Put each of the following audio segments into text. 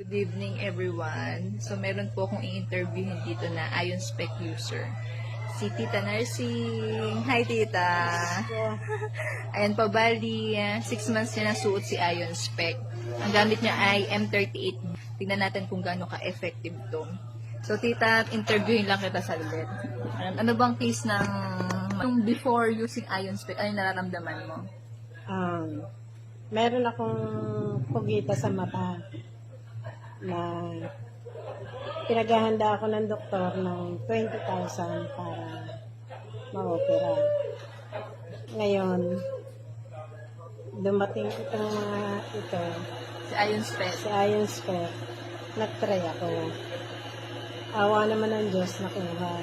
Good evening everyone. So meron po akong i-interviewin dito na Ion Spec user. Si Tita Nursing. Hi Tita. Ayan po, bali 6 months niya nasuot si Ion Spec. Ang gamit niya ay M38. Tingnan natin kung gaano ka-effective to. So Tita, interviewin lang kita saglit. Ano bang case ng before using Ion Spec? Ano yung nararamdaman mo? Meron akong pugita sa mata na pinaghahanda ako ng doktor ng 20,000 para ma-opera. Ngayon, dumating itong mga ito, Si Ion Spec. si Ion Spec, nag-try ako. Awa naman ng Diyos, nakuha.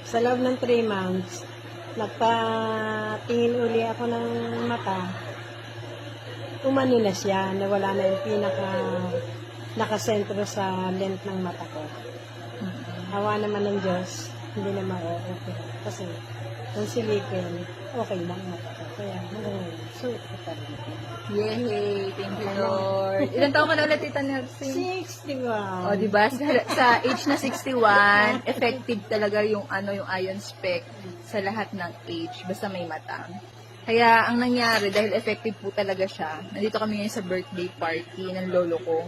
Sa loob ng 3 months, nagpatingin uli ako ng mata. Umano na siya, nawala na yung nakasentro sa lens ng mata ko. Awa naman ng Diyos, hindi na ma-okay. Kasi, kung silipin, okay na ang mata ko. Kaya, hanggang ngayon, suot ko pa rin. Yay! Thank you, Lord. Ilan taon ka na ulit, Tita Nursing? 61. O, diba? Sa age na 61, effective talaga yung Ion Spec sa lahat ng age, basta may mata. Kaya, ang nangyari, dahil effective po talaga siya, nandito kami ngayon sa birthday party ng lolo ko.